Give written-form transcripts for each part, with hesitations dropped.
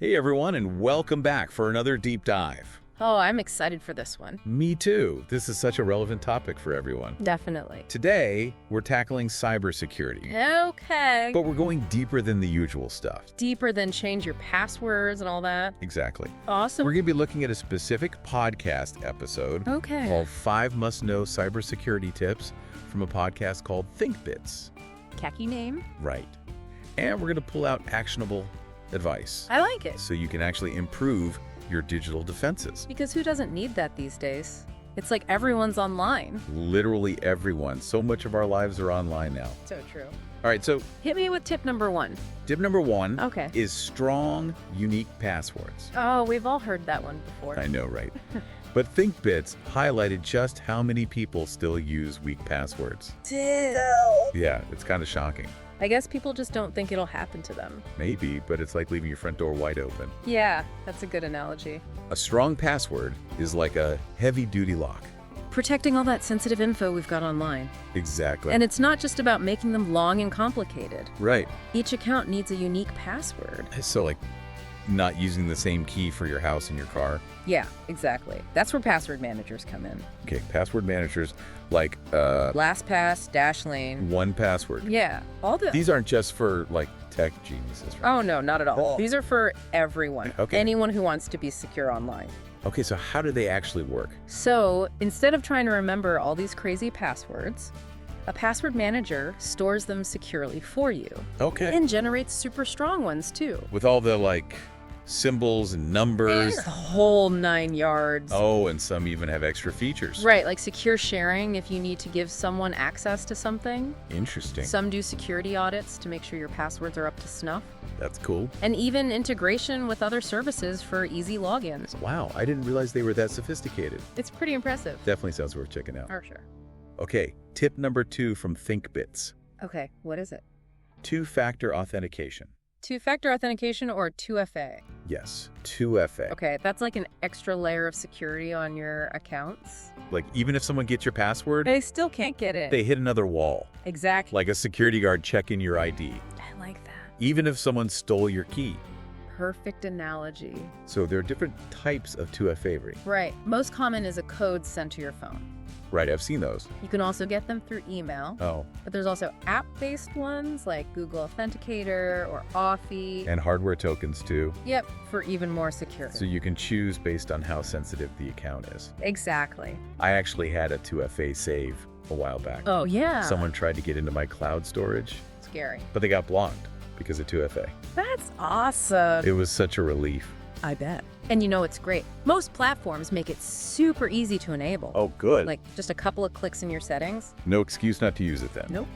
Hey everyone, and welcome back for another deep dive. Oh, I'm excited for this one. Me too. This is such a relevant topic for everyone. Definitely. Today, we're tackling cybersecurity. Okay. But we're going deeper than the usual stuff. Deeper than change your passwords and all that. Exactly. Awesome. We're going to be looking at a specific podcast episode called 5 Must-Know Cybersecurity Tips from a podcast called ThinkBits. Catchy name. Right. And we're going to pull out actionable advice. I like it. So you can actually improve your digital defenses. Because who doesn't need that these days? It's like everyone's online. Literally everyone. So much of our lives are online now. So true. All right, so Hit me with tip number 1. tip number 1 Okay. is strong, unique passwords. Oh, we've all heard that one before. I know, right? But ThinkBits highlighted just how many people still use weak passwords. Yeah, it's kind of shocking. I guess people just don't think it'll happen to them. Maybe, but it's like leaving your front door wide open. Yeah, that's a good analogy. A strong password is like a heavy-duty lock. Protecting all that sensitive info we've got online. Exactly. And it's not just about making them long and complicated. Right. Each account needs a unique password. So like not using the same key for your house and your car. Yeah, exactly. That's where password managers come in. Okay, password managers like LastPass, Dashlane. 1Password. Yeah, all the... These aren't just for like tech geniuses, right? Oh, no, not at all. Oh. These are for everyone. Okay. Anyone who wants to be secure online. Okay, so how do they actually work? So instead of trying to remember all these crazy passwords, a password manager stores them securely for you. Okay. And generates super strong ones, too. With all the like symbols and numbers. The whole 9 yards. Oh, and some even have extra features. Right, like secure sharing if you need to give someone access to something. Interesting. Some do security audits to make sure your passwords are up to snuff. That's cool. And even integration with other services for easy logins. Wow, I didn't realize they were that sophisticated. It's pretty impressive. Definitely sounds worth checking out. For sure. Okay, tip number 2 from ThinkBits. Okay, what is it? Two-factor authentication. Two-factor authentication or 2FA? Yes, 2FA. Okay, that's like an extra layer of security on your accounts. Like even if someone gets your password, They still can't get in. they hit another wall. Exactly. Like a security guard checking your ID. I like that. Even if someone stole your key. Perfect analogy. So there are different types of 2FA. Right. Most common is a code sent to your phone. Right, I've seen those. You can also get them through email. Oh, But there's also app-based ones like Google Authenticator or Authy. and hardware tokens too. Yep, for even more security. So you can choose based on how sensitive the account is. Exactly. I actually had a 2FA save a while back. Oh, yeah. Someone tried to get into my cloud storage, Scary. but they got blocked because of 2FA. That's awesome. It was such a relief. I bet. And you know it's great. Most platforms make it super easy to enable. Oh, good. Like just a couple of clicks in your settings. No excuse not to use it then. Nope.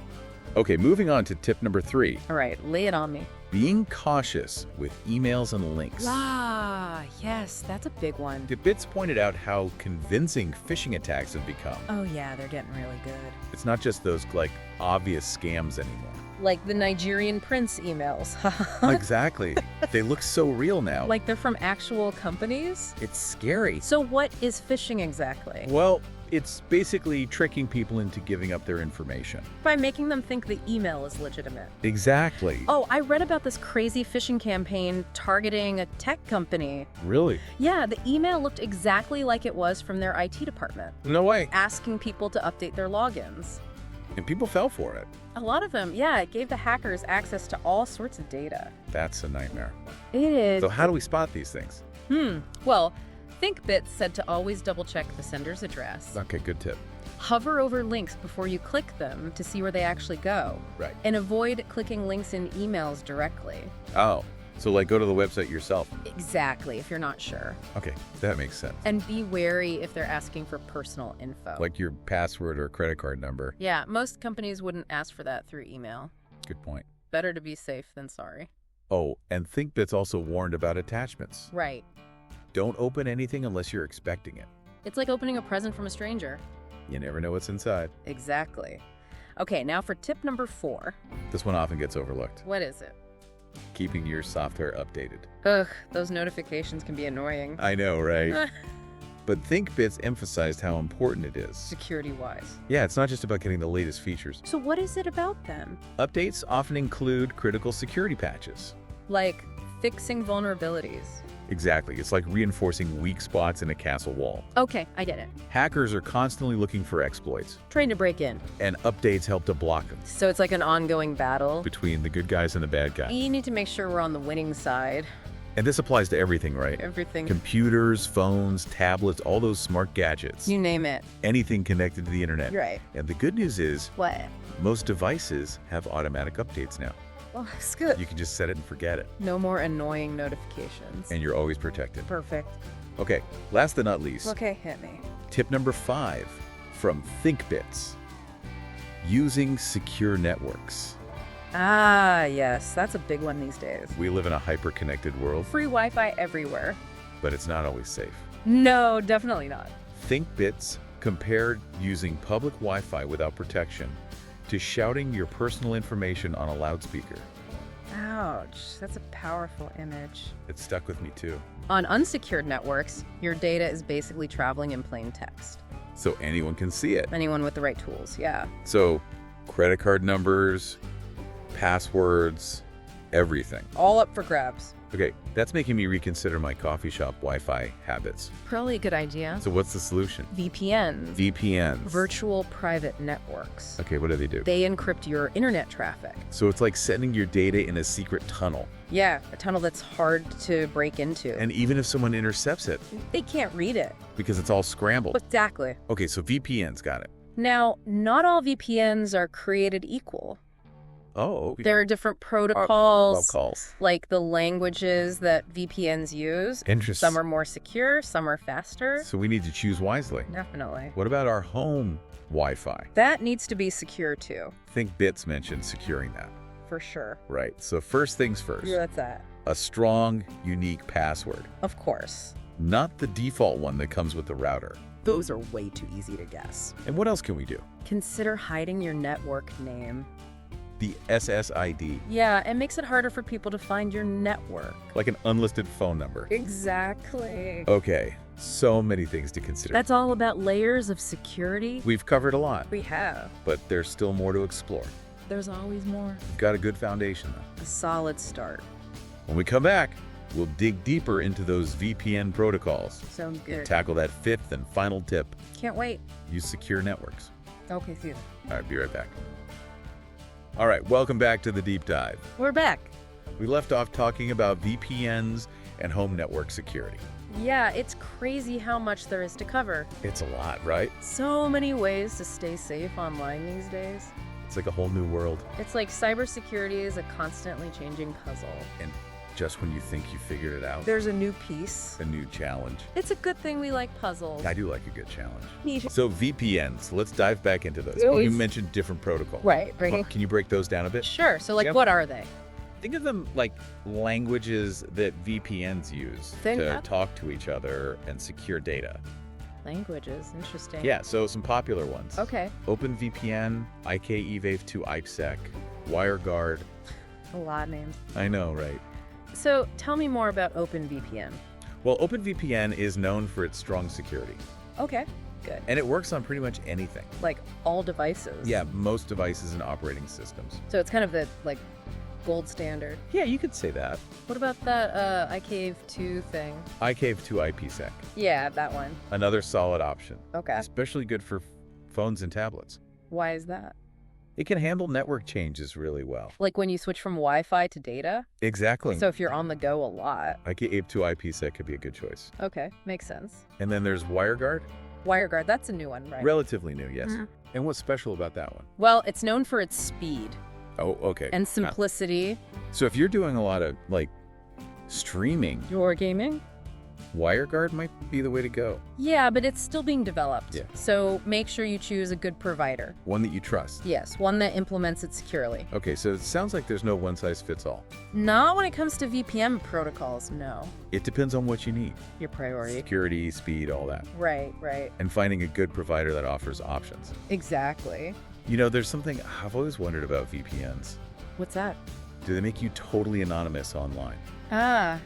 Okay, moving on to tip number 3. All right, lay it on me. Being cautious with emails and links. Ah, yes, that's a big one. ThinkBits pointed out how convincing phishing attacks have become. Oh yeah, they're getting really good. It's not just those like obvious scams anymore. Like the Nigerian prince emails. Exactly. They look so real now. Like they're from actual companies? it's scary. So what is phishing exactly? Well, it's basically tricking people into giving up their information. By making them think the email is legitimate. Exactly. Oh, I read about this crazy phishing campaign targeting a tech company. Really? Yeah, the email looked exactly like it was from their IT department, No way. asking people to update their logins. And people fell for it. A lot of them, yeah, it gave the hackers access to all sorts of data. That's a nightmare. It is. So how do we spot these things? Well, ThinkBits said to always double-check the sender's address. Okay, good tip. Hover over links before you click them to see where they actually go. Right. And avoid clicking links in emails directly. Oh, so like go to the website yourself. Exactly, if you're not sure. Okay, that makes sense. And be wary if they're asking for personal info. Like your password or credit card number. Yeah, most companies wouldn't ask for that through email. Good point. Better to be safe than sorry. Oh, and ThinkBits also warned about attachments. Right. Don't open anything unless you're expecting it. It's like opening a present from a stranger. You never know what's inside. Exactly. Okay, now for tip number 4. This one often gets overlooked. What is it? Keeping your software updated. Ugh, those notifications can be annoying. I know, right? But ThinkBits emphasized how important it is. Security-wise. Yeah, it's not just about getting the latest features. So what is it about them? Updates often include critical security patches. Like fixing vulnerabilities. Exactly. It's like reinforcing weak spots in a castle wall. Okay, I get it. Hackers are constantly looking for exploits, Trying to break in. and updates help to block them So it's like an ongoing battle. between the good guys and the bad guys. You need to make sure we're on the winning side. And this applies to everything, right? Everything. Computers, phones, tablets, all those smart gadgets. You name it. Anything connected to the internet. Right. And the good news is, What? most devices have automatic updates now. Well, that's good. You can just set it and forget it, No more annoying notifications. and you're always protected. Perfect. Okay, last but not least, Okay, hit me. tip number 5 from ThinkBits. Using secure networks. Ah, yes. That's a big one these days. We live in a hyper-connected world, Free Wi-Fi everywhere. but it's not always safe. No, definitely not. ThinkBits compared using public Wi-Fi without protection to shouting your personal information on a loudspeaker. Ouch. That's a powerful image. It stuck with me too. On unsecured networks, your data is basically traveling in plain text. So anyone can see it. Anyone with the right tools, yeah. So credit card numbers, passwords, everything. All up for grabs. Okay, that's making me reconsider my coffee shop Wi-Fi habits. Probably a good idea. So what's the solution? VPNs. VPNs. Virtual private networks. Okay, what do they do? They encrypt your internet traffic. So it's like sending your data in a secret tunnel. Yeah, a tunnel that's hard to break into. And even if someone intercepts it, they can't read it. because it's all scrambled. Exactly. Okay, so VPNs, got it. Now, not all VPNs are created equal. Oh. There are different protocols, calls. like the languages that VPNs use. Interesting. Some are more secure, some are faster. So we need to choose wisely. Definitely. What about our home Wi-Fi? That needs to be secure too, ThinkBits mentioned securing that. for sure. Right, so first things first. Yeah, that's that. A strong, unique password. Of course. Not the default one that comes with the router. Those are way too easy to guess. And what else can we do? Consider hiding your network name. The SSID, Yeah, it makes it harder for people to find your network. like an unlisted phone number. Exactly. Okay, so many things to consider. That's all about layers of security. We've covered a lot, We have. but there's still more to explore. There's always more. We've got a good foundation, though. A solid start. When we come back, we'll dig deeper into those VPN protocols. Sounds good. Tackle that fifth and final tip. Can't wait. Use secure networks. Okay, see you. All right, be right back. All right, welcome back to the deep dive. We're back. We left off talking about VPNs and home network security. Yeah, it's crazy how much there is to cover. It's a lot, right? So many ways to stay safe online these days. It's like a whole new world. It's like cybersecurity is a constantly changing puzzle. And just when you think you figured it out, There's a new piece. a new challenge. It's a good thing we like puzzles. I do like a good challenge. Me too. So VPNs, let's dive back into those. Always. You mentioned different protocols. Right, Well, right. can you break those down a bit? Sure. So, like, Yep. what are they? Think of them like languages that VPNs use to talk to each other and secure data. Languages. Interesting. Yeah, so some popular ones. Okay. OpenVPN, IKEVAVE2 IPsec, WireGuard. A lot of names. I know, right? So, tell me more about OpenVPN. Well, OpenVPN is known for its strong security, Okay. Good. and it works on pretty much anything. Like all devices. Yeah, most devices and operating systems. So it's kind of the like gold standard. Yeah, you could say that. What about that IKEV2 thing? IKEV2 IPsec, Yeah, that one. another solid option, Okay. especially good for phones and tablets. Why is that? It can handle network changes really well. Like when you switch from Wi-Fi to data? Exactly. So if you're on the go a lot. IKEV2 IPsec could be a good choice. Okay, makes sense. And then there's WireGuard. WireGuard, that's a new one, right? Relatively new, yes. Mhm. And what's special about that one? Well, it's known for its speed Oh, okay. and simplicity. So if you're doing a lot of, like, streaming, Your gaming? WireGuard might be the way to go. Yeah, but it's still being developed. Yeah. So make sure you choose a good provider. One that you trust. Yes, one that implements it securely. Okay, so it sounds like there's no one-size-fits-all. Not when it comes to VPN protocols, no. It depends on what you need. Your priority. Security, speed, all that. Right, right. And finding a good provider that offers options. Exactly. You know, there's something I've always wondered about VPNs. What's that? Do they make you totally anonymous online? Ah,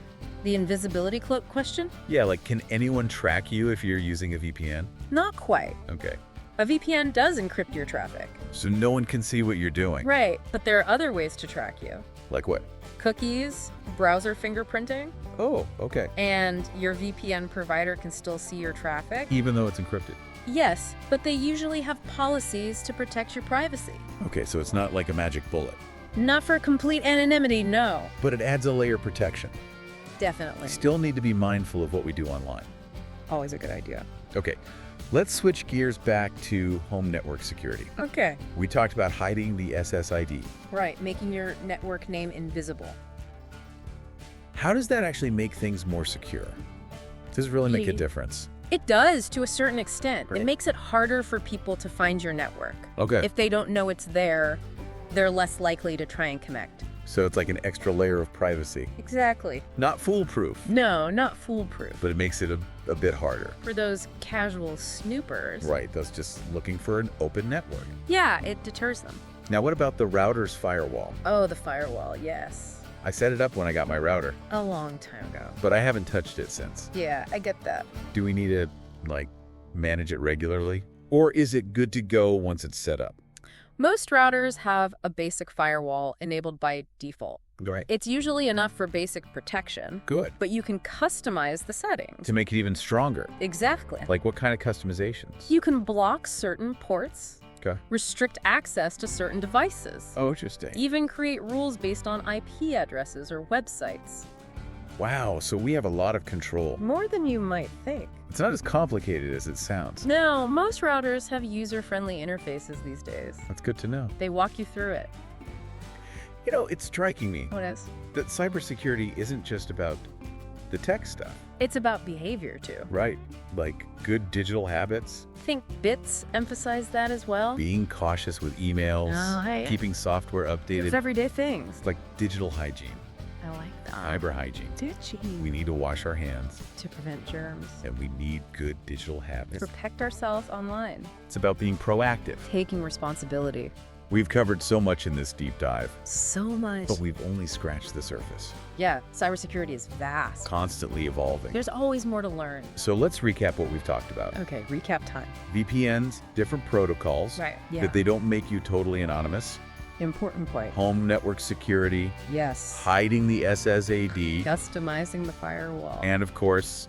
the invisibility cloak question? Yeah, like, can anyone track you if you're using a VPN? Not quite. Okay. A VPN does encrypt your traffic. So no one can see what you're doing. Right, but there are other ways to track you. Like what? Cookies, browser fingerprinting, Oh, okay. and your VPN provider can still see your traffic. Even though it's encrypted. Yes, but they usually have policies to protect your privacy. Okay, so it's not like a magic bullet. Not for complete anonymity, no. But it adds a layer of protection. Definitely. We still need to be mindful of what we do online. Always a good idea. Okay, let's switch gears back to home network security. Okay. We talked about hiding the SSID. Right, making your network name invisible. How does that actually make things more secure? Does it really make a difference? It does, to a certain extent. Great. It makes it harder for people to find your network. Okay. If they don't know it's there, they're less likely to try and connect. So it's like an extra layer of privacy. Exactly. Not foolproof, No, not foolproof. but it makes it a bit harder. For those casual snoopers. Right, those just looking for an open network. Yeah, it deters them. Now, what about the router's firewall? Oh, the firewall, yes. I set it up when I got my router, A long time ago. but I haven't touched it since. Yeah, I get that. Do we need to, manage it regularly? Or is it good to go once it's set up? Most routers have a basic firewall enabled by default. Right. It's usually enough for basic protection, Good. but you can customize the settings. To make it even stronger. Exactly. Like what kind of customizations? You can block certain ports, Okay. restrict access to certain devices, Oh, interesting. even create rules based on IP addresses or websites. Wow, so we have a lot of control. More than you might think. It's not as complicated as it sounds. No, most routers have user-friendly interfaces these days. That's good to know. They walk you through it. You know, it's striking me What is? that cybersecurity isn't just about the tech stuff. It's about behavior, too. Right. Like good digital habits, Think bits emphasize that as well? being cautious with emails, Oh, hey. keeping software updated. It's everyday things. It's like digital hygiene, I like that. cyber hygiene. We need to wash our hands, To prevent germs. and we need good digital habits. Protect ourselves online. It's about being proactive. Taking responsibility. We've covered so much in this deep dive, So much. but we've only scratched the surface. Yeah, cybersecurity is vast. Constantly evolving. There's always more to learn. So let's recap what we've talked about. Okay, recap time. VPNs, different protocols, Right, yeah. that they don't make you totally anonymous. Important point. Home network security, Yes. hiding the SSAD, Customizing the firewall. and of course,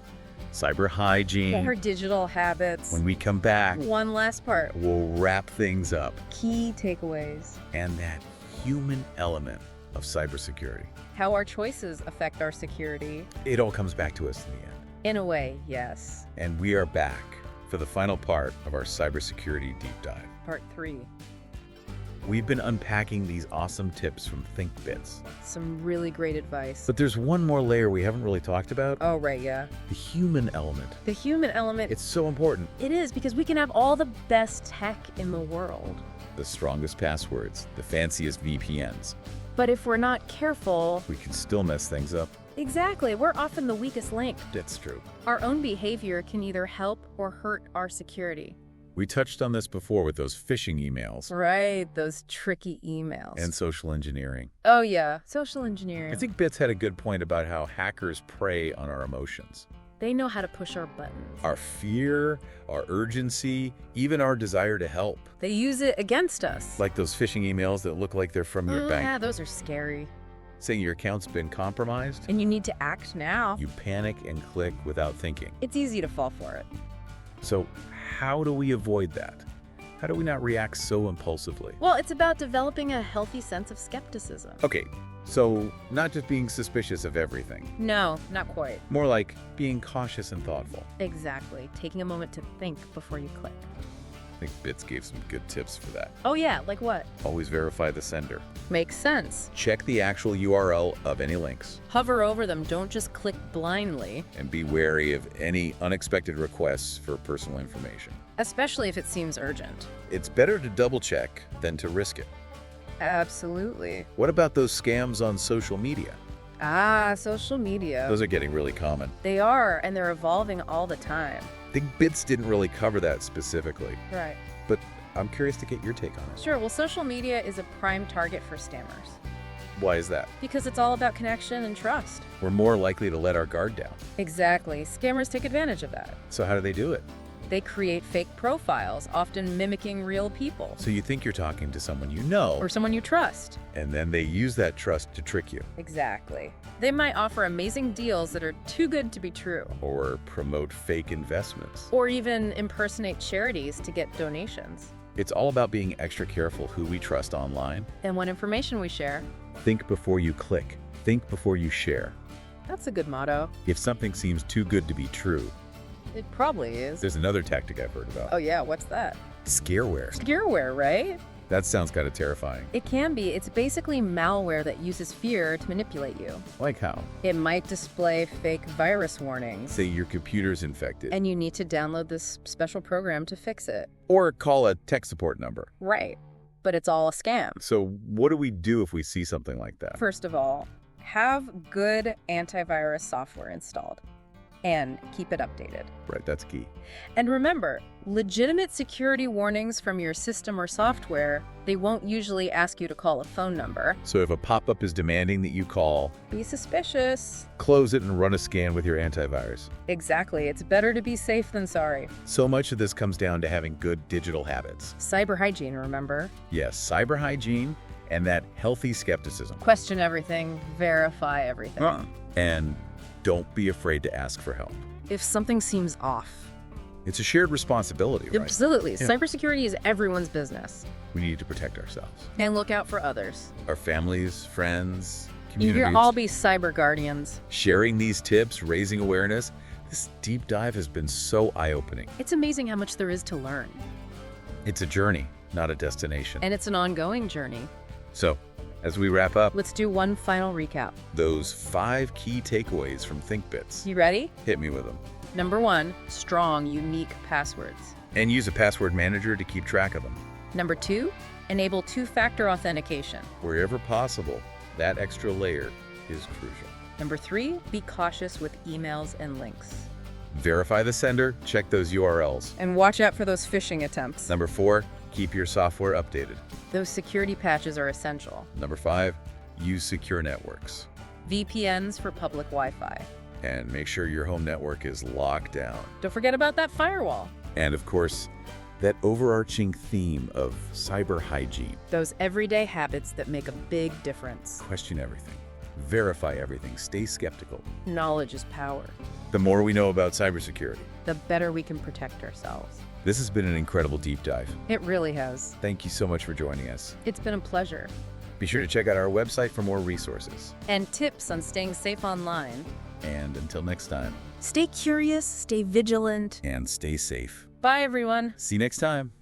cyber hygiene. Her digital habits. When we come back, One last part. we'll wrap things up. Key takeaways. And that human element of cybersecurity. How our choices affect our security. It all comes back to us in the end. In a way, yes. And we are back for the final part of our cybersecurity deep dive. Part 3. We've been unpacking these awesome tips from ThinkBits. Some really great advice. But there's one more layer we haven't really talked about. Oh, right, yeah. The human element. The human element. It's so important. It is, because we can have all the best tech in the world. The strongest passwords, the fanciest VPNs. But if we're not careful, We can still mess things up. exactly, we're often the weakest link. That's true. Our own behavior can either help or hurt our security. We touched on this before with those phishing emails Right, those tricky emails. and social engineering. Oh, yeah, social engineering. I think Bits had a good point about how hackers prey on our emotions. They know how to push our buttons. Our fear, our urgency, even our desire to help. They use it against us. Like those phishing emails that look like they're from your Oh, bank, yeah, those are scary. saying your account's been compromised. And you need to act now. You panic and click without thinking. It's easy to fall for it. So how do we avoid that? How do we not react so impulsively? Well, it's about developing a healthy sense of skepticism. Okay, so not just being suspicious of everything. No, not quite. More like being cautious and thoughtful. Exactly. Taking a moment to think before you click. I think Bits gave some good tips for that. Oh, yeah, like what? Always verify the sender. Makes sense. Check the actual URL of any links. Hover over them, don't just click blindly, And be wary of any unexpected requests for personal information. especially if it seems urgent. It's better to double check than to risk it. Absolutely. What about those scams on social media? Ah, social media. Those are getting really common. They are, and they're evolving all the time. I think Bits didn't really cover that specifically, Right. but I'm curious to get your take on it. Sure, well, social media is a prime target for scammers Why is that? because it's all about connection and trust. We're more likely to let our guard down. Exactly. Scammers take advantage of that. So how do they do it? They create fake profiles, often mimicking real people. So you think you're talking to someone you know. Or someone you trust. And then they use that trust to trick you. Exactly. They might offer amazing deals that are too good to be true. Or promote fake investments. Or even impersonate charities to get donations. It's all about being extra careful who we trust online. And what information we share. Think before you click. Think before you share. That's a good motto. If something seems too good to be true, it probably is. There's another tactic I've heard about. Oh yeah, what's that? Scareware. Scareware, right? That sounds kind of terrifying. It can be. It's basically malware that uses fear to manipulate you. Like how? It might display fake virus warnings. Say your computer's infected. And you need to download this special program to fix it. Or call a tech support number. Right. But it's all a scam. So what do we do if we see something like that? First of all, have good antivirus software installed. And keep it updated. Right, that's key. And remember, legitimate security warnings from your system or software, they won't usually ask you to call a phone number. So if a pop-up is demanding that you call, be suspicious. Close it and run a scan with your antivirus. Exactly. It's better to be safe than sorry. So much of this comes down to having good digital habits. Cyber hygiene, remember? Yes, cyber hygiene and that healthy skepticism. Question everything, verify everything. And don't be afraid to ask for help. If something seems off. It's a shared responsibility, right? Absolutely. Yeah. Cybersecurity is everyone's business. We need to protect ourselves. And look out for others. Our families, friends, communities. You can all be cyber guardians. Sharing these tips, raising awareness. This deep dive has been so eye-opening. It's amazing how much there is to learn. It's a journey, not a destination. And it's an ongoing journey. So, as we wrap up, let's do one final recap. Those 5 key takeaways from ThinkBits. You ready? Hit me with them. Number 1, strong, unique passwords. And use a password manager to keep track of them. Number 2, enable two-factor authentication. Wherever possible, that extra layer is crucial. Number 3, be cautious with emails and links. Verify the sender, check those URLs. And watch out for those phishing attempts. Number 4, keep your software updated. Those security patches are essential. Number 5, use secure networks. VPNs for public Wi-Fi. And make sure your home network is locked down. Don't forget about that firewall. And of course, that overarching theme of cyber hygiene. Those everyday habits that make a big difference. Question everything. Verify everything. Stay skeptical. Knowledge is power. The more we know about cybersecurity, the better we can protect ourselves. This has been an incredible deep dive. It really has. Thank you so much for joining us. It's been a pleasure. Be sure to check out our website for more resources. And tips on staying safe online. And until next time. Stay curious, stay vigilant. And stay safe. Bye, everyone. See you next time.